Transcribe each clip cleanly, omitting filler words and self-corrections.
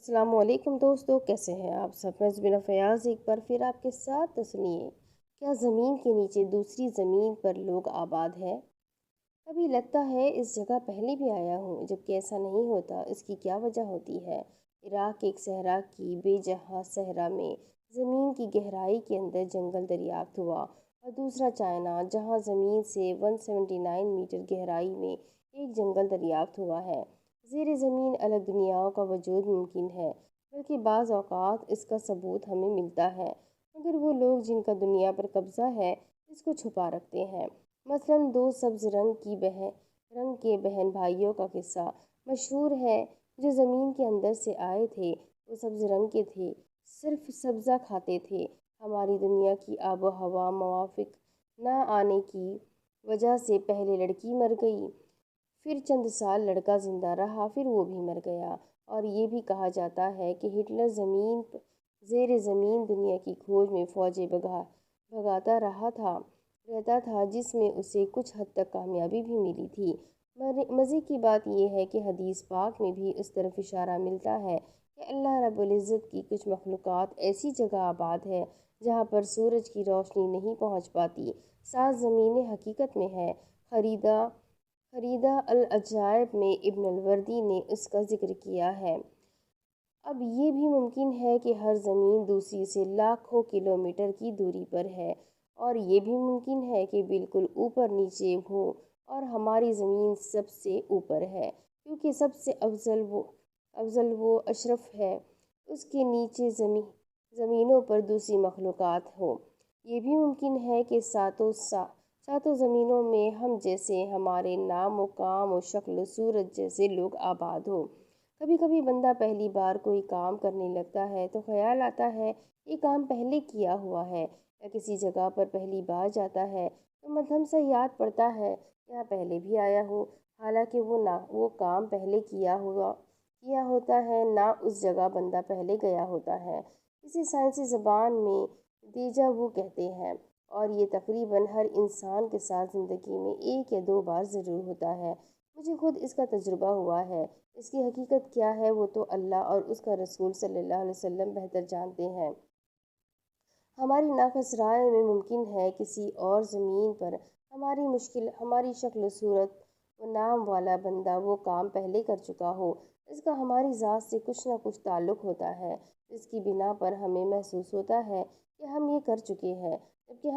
السلام علیکم دوستو، کیسے ہیں آپ سب؟ میں زبینہ فیاض ایک بار پھر آپ کے ساتھ سنیے، کیا زمین کے نیچے دوسری زمین پر لوگ آباد ہیں؟ کبھی لگتا ہے اس جگہ پہلے بھی آیا ہوں، جبکہ ایسا نہیں ہوتا۔ اس کی کیا وجہ ہوتی ہے؟ عراق کے ایک صحرا کی بے جہاں صحرا میں زمین کی گہرائی کے اندر جنگل دریافت ہوا، اور دوسرا چائنا جہاں زمین سے 179 میٹر گہرائی میں ایک جنگل دریافت ہوا ہے۔ زیر زمین الگ دنیاؤں کا وجود ممکن ہے، بلکہ بعض اوقات اس کا ثبوت ہمیں ملتا ہے، مگر وہ لوگ جن کا دنیا پر قبضہ ہے اس کو چھپا رکھتے ہیں۔ مثلاً دو سبز رنگ کے بہن بھائیوں کا قصہ مشہور ہے۔ جو زمین کے اندر سے آئے تھے وہ سبز رنگ کے تھے، صرف سبزہ کھاتے تھے۔ ہماری دنیا کی آب و ہوا موافق نہ آنے کی وجہ سے پہلے لڑکی مر گئی، پھر چند سال لڑکا زندہ رہا، پھر وہ بھی مر گیا۔ اور یہ بھی کہا جاتا ہے کہ ہٹلر زیر زمین دنیا کی کھوج میں فوجیں بھگاتا رہتا تھا، جس میں اسے کچھ حد تک کامیابی بھی ملی تھی۔ مزے کی بات یہ ہے کہ حدیث پاک میں بھی اس طرف اشارہ ملتا ہے کہ اللہ رب العزت کی کچھ مخلوقات ایسی جگہ آباد ہے جہاں پر سورج کی روشنی نہیں پہنچ پاتی۔ 7 زمینیں حقیقت میں ہے۔ خریدہ العجائب میں ابن الوردی نے اس کا ذکر کیا ہے۔ اب یہ بھی ممکن ہے کہ ہر زمین دوسری سے لاکھوں کلومیٹر کی دوری پر ہے، اور یہ بھی ممکن ہے کہ بالکل اوپر نیچے ہو، اور ہماری زمین سب سے اوپر ہے کیونکہ سب سے افضل و اشرف ہے۔ اس کے نیچے زمینوں پر دوسری مخلوقات ہوں۔ یہ بھی ممکن ہے کہ ساتوں زمینوں میں ہم جیسے، ہمارے نام و کام و شکل و صورت جیسے لوگ آباد ہوں۔ کبھی کبھی بندہ پہلی بار کوئی کام کرنے لگتا ہے تو خیال آتا ہے یہ کام پہلے کیا ہوا ہے، یا کسی جگہ پر پہلی بار جاتا ہے تو مدھم سا یاد پڑتا ہے یہاں پہلے بھی آیا ہوں، حالانکہ وہ کام پہلے کیا ہوتا ہے، نہ اس جگہ بندہ پہلے گیا ہوتا ہے۔ اسے سائنسی زبان میں دیجا وو کہتے ہیں، اور یہ تقریباً ہر انسان کے ساتھ زندگی میں 1 یا 2 بار ضرور ہوتا ہے۔ مجھے خود اس کا تجربہ ہوا ہے۔ اس کی حقیقت کیا ہے وہ تو اللہ اور اس کا رسول صلی اللہ علیہ وسلم بہتر جانتے ہیں۔ ہماری ناقص رائے میں ممکن ہے کسی اور زمین پر ہماری شکل و صورت و نام والا بندہ وہ کام پہلے کر چکا ہو۔ اس کا ہماری ذات سے کچھ نہ کچھ تعلق ہوتا ہے، جس کی بنا پر ہمیں محسوس ہوتا ہے کہ ہم یہ کر چکے ہیں، جبکہ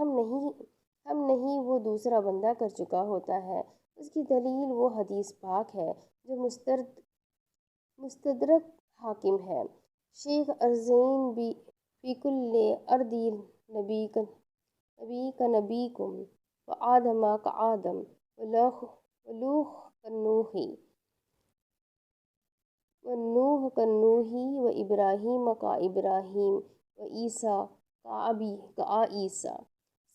ہم نہیں، وہ دوسرا بندہ کر چکا ہوتا ہے۔ اس کی دلیل وہ حدیث پاک ہے جو مستدرک حاکم ہے۔ شیخ ارزین فی کل ارض نبیکم وآدم کآدم ونوح كالنوح وإبراہیم كإبراہیم وعیسیٰ كعیسیٰ۔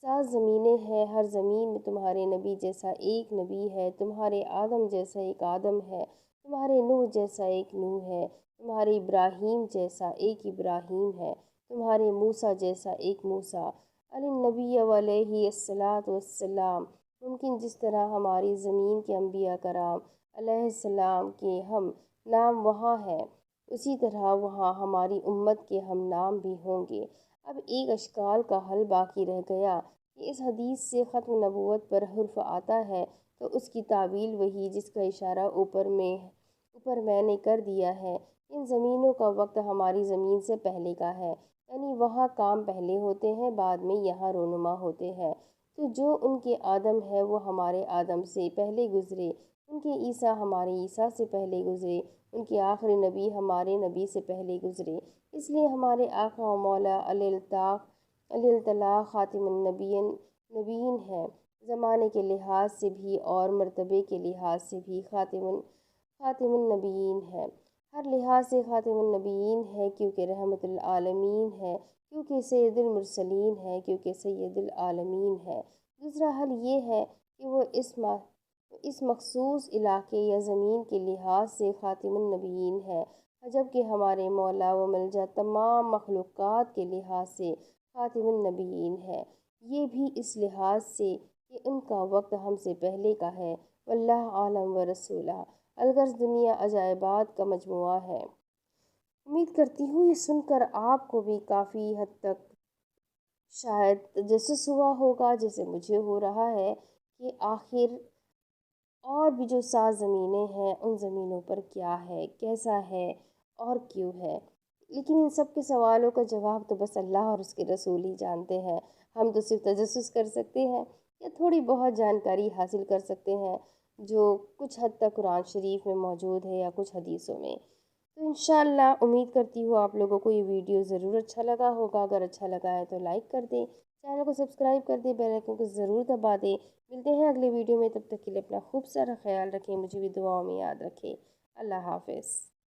7 زمینیں ہیں، ہر زمین میں تمہارے نبی جیسا ایک نبی ہے، تمہارے آدم جیسا ایک آدم ہے، تمہارے نوح جیسا ایک نوح ہے، تمہارے ابراہیم جیسا ایک ابراہیم ہے، تمہارے موسیٰ جیسا ایک موسیٰ علی النبی علیہ الصلاۃ والسلام۔ ممکن جس طرح ہماری زمین کے انبیاء کرام علیہ السلام کے ہم نام وہاں ہیں، اسی طرح وہاں ہماری امت کے ہم نام بھی ہوں گے۔ اب ایک اشکال کا حل باقی رہ گیا کہ اس حدیث سے ختم نبوت پر حرف آتا ہے تو اس کی تعویل وہی جس کا اشارہ اوپر میں نے کر دیا ہے۔ ان زمینوں کا وقت ہماری زمین سے پہلے کا ہے، یعنی وہاں کام پہلے ہوتے ہیں، بعد میں یہاں رونما ہوتے ہیں۔ تو جو ان کے آدم ہے وہ ہمارے آدم سے پہلے گزرے، ان کے عیسیٰ ہمارے عیسیٰ سے پہلے گزرے، ان کے آخری نبی ہمارے نبی سے پہلے گزرے۔ اس لیے ہمارے آقا و مولا علیہ الاطلاق خاتم النبیین ہے، زمانے کے لحاظ سے بھی اور مرتبے کے لحاظ سے بھی خاتم النبیین ہے۔ ہر لحاظ سے خاتم النبیین ہے، کیونکہ رحمت العالمین ہے، کیونکہ سید المرسلین ہے، کیونکہ سید العالمین ہے۔ دوسرا حل یہ ہے کہ وہ اس مخصوص علاقے یا زمین کے لحاظ سے خاتم النبیین ہے، جبکہ ہمارے مولا و ملجا تمام مخلوقات کے لحاظ سے خاتم النبیین ہے، یہ بھی اس لحاظ سے کہ ان کا وقت ہم سے پہلے کا ہے۔ واللہ عالم و رسولہ۔ الغرض دنیا عجائبات کا مجموعہ ہے۔ امید کرتی ہوں یہ سن کر آپ کو بھی کافی حد تک شاید تجسس ہوا ہوگا، جیسے مجھے ہو رہا ہے کہ آخر اور بھی جو 7 زمینیں ہیں ان زمینوں پر کیا ہے، کیسا ہے اور کیوں ہے۔ لیکن ان سب کے سوالوں کا جواب تو بس اللہ اور اس کے رسول ہی جانتے ہیں۔ ہم تو صرف تجسس کر سکتے ہیں یا تھوڑی بہت جانکاری حاصل کر سکتے ہیں جو کچھ حد تک قرآن شریف میں موجود ہے یا کچھ حدیثوں میں۔ تو انشاءاللہ امید کرتی ہوں آپ لوگوں کو یہ ویڈیو ضرور اچھا لگا ہوگا۔ اگر اچھا لگا ہے تو لائک کر دیں، چینل کو سبسکرائب کر دیں، بیل آئکن کو ضرور دبا دیں۔ ملتے ہیں اگلے ویڈیو میں، تب تک کے لیے اپنا خوب سارا خیال رکھیں، مجھے بھی دعاؤں میں یاد رکھیں۔ اللہ حافظ۔